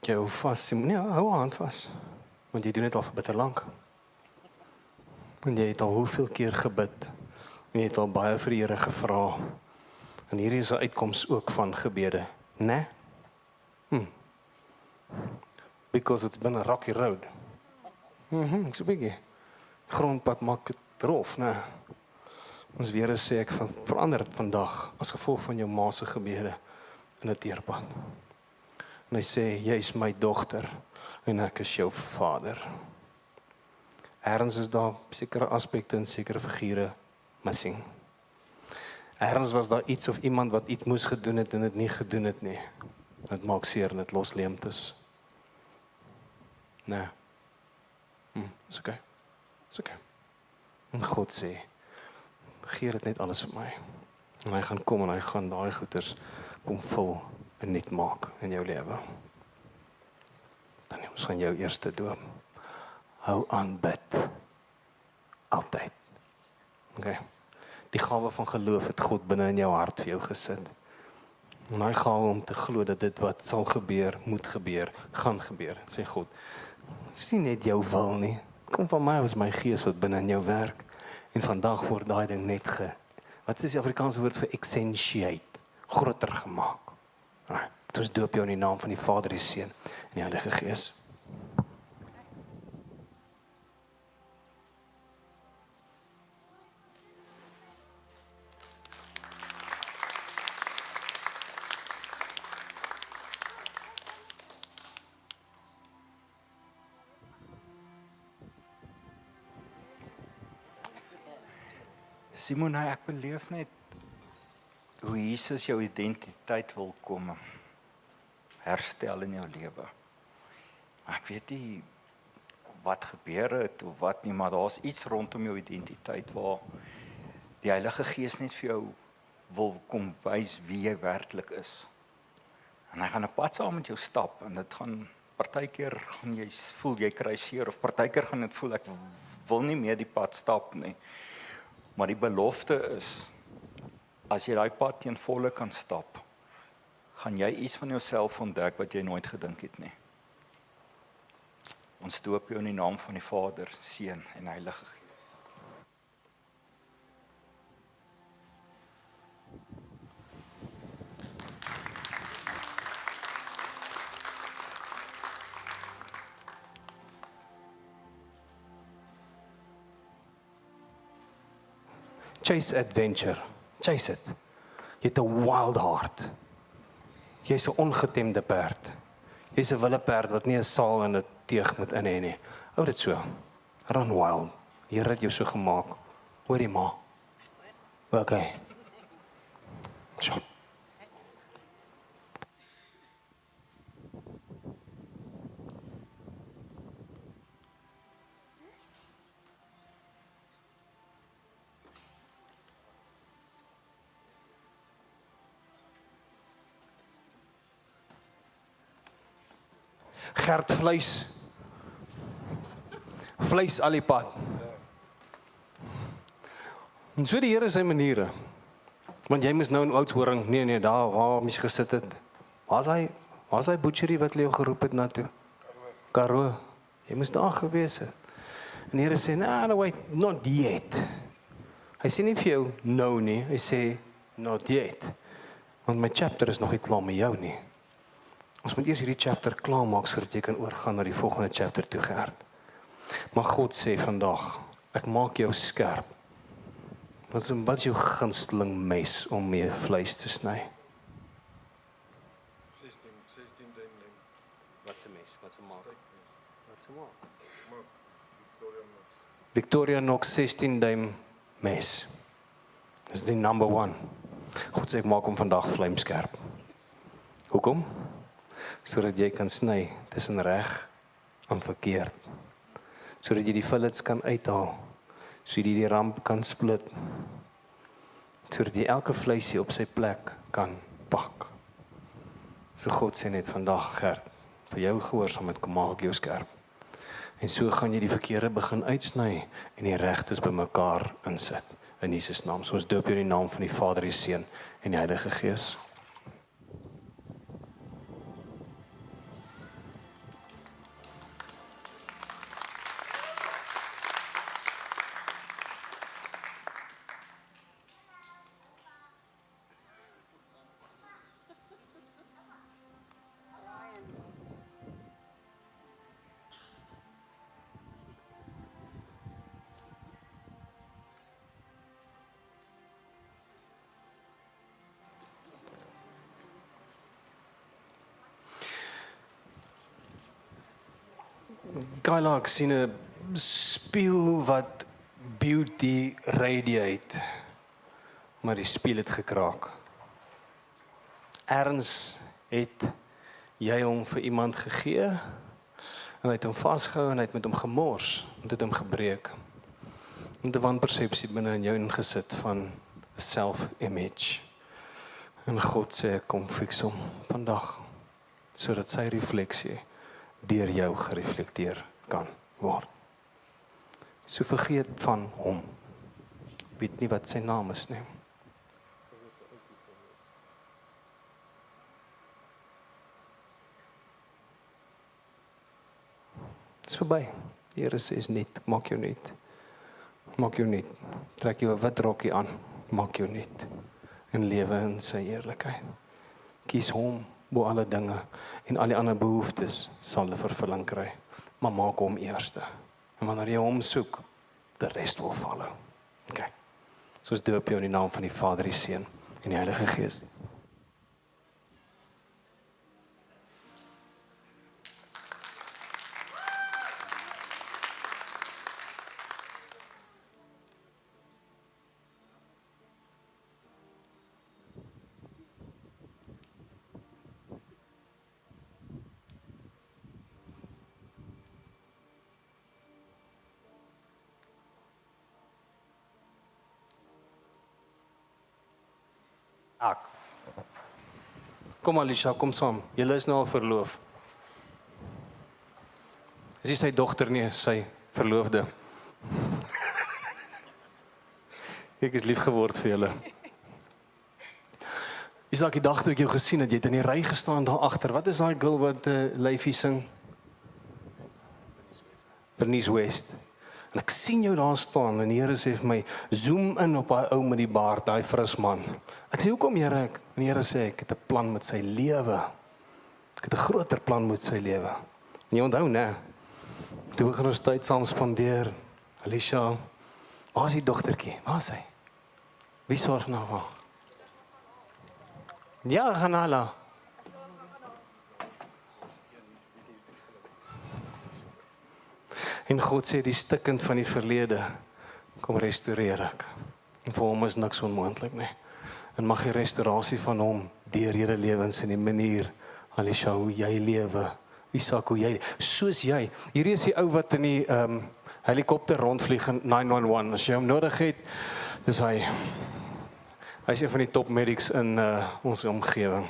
Jou vas, Simonay, hou haar hand vas. Want jy doen dit al vir bitter lank. En jy het al hoeveel keer gebid. En jy het al baie vir die Here gevra. En hierdie is 'n uitkoms ook van gebede, né? Because it's been a rocky road. Ek sê bietjie. Grondpad maak dit rof, né? Ons weer sê ek van verander dit vandag as gevolg van jou ma se gebede in 'n teerpad. En hy sê jy is my dogter en ek is jou vader. Ergens is daar sekere aspekte en sekere figure missing. Ergens was daar iets of iemand wat iets moes gedoen het en dit nie gedoen het nie. Dit maak seer en dit los leemtes. Nee. Is okay. Is okay. En God sê, gee dit net alles vir my. En hy gaan kom en hy gaan daai goeders kom vul en nuut maak in jou lewe. Dan ons gaan jou eerste doop. Hou aan bid. Altyd. Okay. Die gawe van geloof het God binne in jou hart vir jou gesit. En hy gawe om te glo dat dit wat sal gebeur, moet gebeur, gaan gebeur, sê God. Dis nie net jou wil nie. Kom van my, is my gees wat binne in jou werk. En vandag word daai ding net wat is die Afrikaanse woord vir accentuate, groter gemaak. Nou, ons doop jou in die naam van die Vader, die Seun en die Heilige Gees. Simon, ek beleef net hoe Jesus jou identiteit wil kom herstel in jou lewe. Ek weet nie wat gebeur het of wat nie, maar daar's iets rondom jou identiteit waar die Heilige Gees net vir jou wil kom wys wie jy werklik is. En hy gaan 'n pad saam met jou stap en dit gaan partykeer gaan jy voel jy kry seer of partykeer gaan dit voel ek wil nie meer die pad stap nie. Maar die belofte is, as jy daai pad teen volle kan stap, gaan jy iets van jouself ontdek wat jy nooit gedink het nie. Ons doop jou in die naam van die Vader, Seun en Heilige Gees. Chase adventure. Chase it. Jy het 'n wild heart. Jy's 'n ongetemde perd. Jy's 'n wilde perd wat nie 'n saal en 'n teeg moet in hê nie. Hou dit so. Run wild. Die Here het jou so gemaak. Hoorie ma. Okay. So. Gert vleis. Vleis al die pad. En so die Here sy maniere. Want jy moes nou in Oudtshoorn, nee, daar waar mens gesit het. Waar's hy butchery wat jou geroep het na toe? Karoo. Jy moes daar gewees het. En die Here sê, no wait, not yet. Hy sê nie vir jou nou nie, hy sê not yet. Want my chapter is nog nie klaar met jou nie. Ons moet eers hierdie chapter klaar maak sodat jy kan oorgaan na die volgende chapter toe, Gert. Maar God sê vandag, ek maak jou skerp. Wat is jou gunsteling mes om mee vleis te sny? 16 duim lem. Wat 'n mes? Wat 'n maak? Wat 'n maak? Maak Victorinox 16 duim mes. Dis die number 1. God sê ek maak hom vandag vlamskerp. Hoekom? Sodat jy kan sny tussen reg en verkeerd. Sodat jy die fillets kan uithaal. Sodat jy die ramp kan split. Sodat jy elke vleisie op sy plek kan pak. So God sê net vandag, Gert, vir jou gehoorsaamheid kom maak ek jou skerp. En so gaan jy die verkeerde begin uitsny en die regtes bymekaar insit in Jesus naam. So ons doop jou in die naam van die Vader, die Seun en die Heilige Gees. Kyla, ek sien 'n spieël wat beauty radiate, maar die spieël het gekraak. Erns het jy hom vir iemand gegee en hy het hom vasgehou en hy het met hom gemors en dit hom gebreek. En 'n wanpersepsie binne in jou ingesit van self-image. En God sê kom fix hom vandag sodat sy refleksie deur jou gereflekteer kan word. So vergeet van hom. Weet nie wat sy naam is nie. Dit is verby. Die Here sê is net, maak jou net. Maak jou net. Trek jou 'n wit rokkie aan, maak jou net. En lewe in sy eerlikheid. Kies hom bo alle dinge en al die ander behoeftes sal 'n vervulling kry. Maar maak hom eerste. En wanneer jy hom soek, the rest will follow. Okay. Soos doop jou in die naam van die Vader, die Seun en die Heilige Gees. Kom Alicia, kom saam. Julle is nou al verloof. Is nie sy dogter nie, sy verloofde. Ek is lief geword vir julle. Isak, die dag toe ek jou gesien het, jy het in die ry gestaan daar agter. Wat is daai girl wat Leifie sing? Bernice West. En ek sien jou daar staan en die Here sê vir my, zoom in op daai ou met die baard, daai fris man. Ek sê, hoekom Here? En die Here sê, ek het 'n plan met sy lewe. Ek het 'n groter plan met sy lewe. En jy onthou, né? Toe begin ons tyd saam spandeer. Alicia, waar is die dogtertjie? Waar is sy? Wie sorg nou vir haar? Ja, Ganala. En God sê die stikkend van die verlede kom restoreer ek. En vir hom is niks onmoontlik nie. En mag die restaurasie van hom deur julle lewens in die manier, Alicia, hoe jy lewe, Isak, hoe jy, soos jy. Hierdie is die ou wat in die helikopter rondvlieg in 911. As jy hom nodig het, dis hy. Hy is een van die top medics in ons omgewing.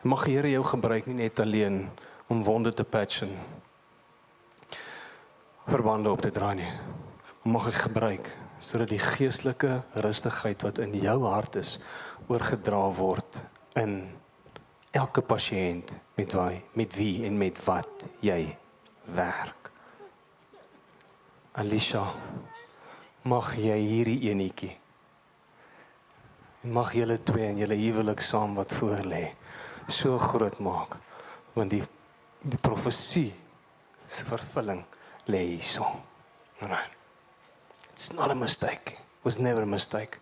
Mag die Here jou gebruik nie net alleen om wonde te patch en verbande op te draai nie. Mag ek gebruik sodat die geestelike rustigheid wat in jou hart is oorgedra word in elke pasiënt met wie en met wat jy werk. Alicia, mag jy hierdie enetjie en mag julle twee en julle huwelik saam wat voor lê so groot maak, want die profesie se vervulling lê hierso. Alright. It's not a mistake. It was never a mistake.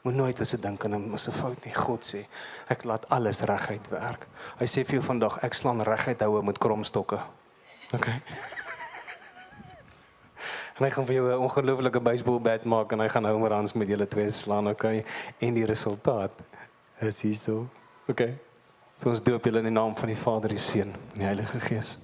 Moet nooit as 'n dink aan 'n fout nie. God sê, ek laat alles reguit werk. Hy sê vir jou vandag, ek slaan reguit houe met kromstokke. Okay. En hy gaan vir jou 'n ongelooflike baseballbat maak en hy gaan homeruns met julle twee slaan, okay? En die resultaat is hierso. Okay. So ons doop julle in die naam van die Vader, die Seun en die Heilige Gees.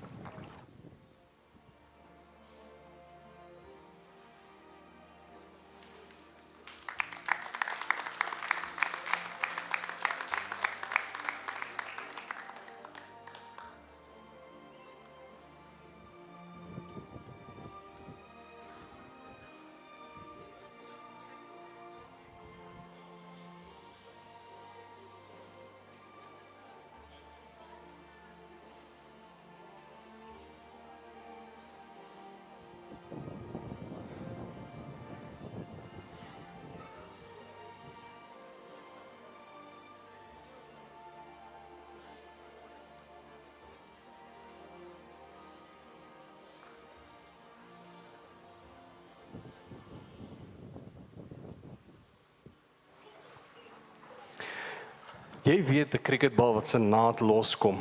Jy weet 'n cricketbal wat sy naad loskom,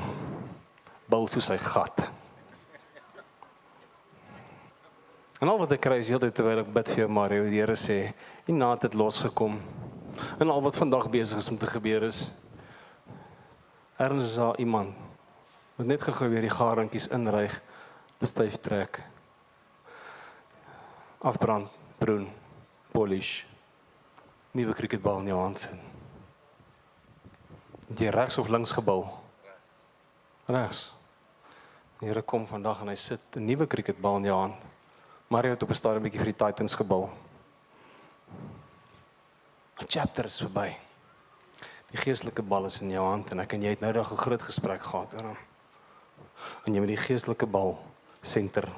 bil soos hy gat. En al wat ek kry is heeltyd terwyl ek bid vir jou, Mario, die Here sê, die naad het losgekom. En al wat vandag besig is om te gebeur is, ergens is daar iemand wat net gou weer die garingkies inryg, bestyf trek, afbrand, broen, polish, nuwe cricketbal in jou hand sit. Jy regs of links gebou? Regs. Die Here kom vandag en hy sit 'n nuwe cricketbal in jou hand. Mario het op 'n stadium 'n bietjie vir die Titans gebou. 'n Chapter is verby. Die geestelike bal is in jou hand en jy het nou 'n groot gesprek gehad oor hom. En jy moet die geestelike bal senter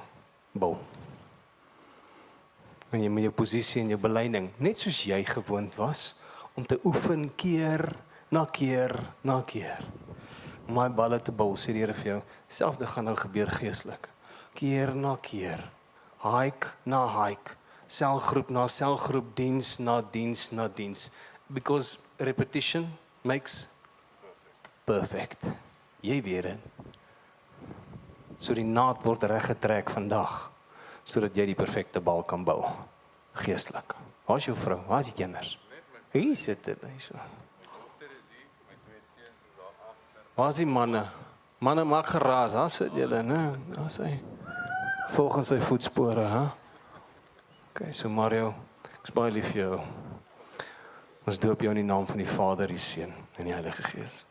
bou. En jy moet jou posisie en jou beleiding, net soos jy gewoond was, om te oefen keer na keer na keer. Om my balle te bou, sê die Here vir jou, selfde gaan nou gebeur geestelik. Keer na keer, hike na hike, selgroep na selgroep, diens na diens na diens. Because repetition makes perfect. Jy weet dit. So die naad word reggetrek vandag, sodat jy die perfekte bal kan bou, geestelik. Waar is jou vrou? Waar is die kinders? Hier sit dit, hierso. Waar is die manne? Manne maak geraas, daar sit julle, né? Daar sê. Volgens sy voetspore, hè? Okay, so Mario, ek is baie lief vir jou. Ons doop jou in die naam van die Vader, die Seun en die Heilige Gees.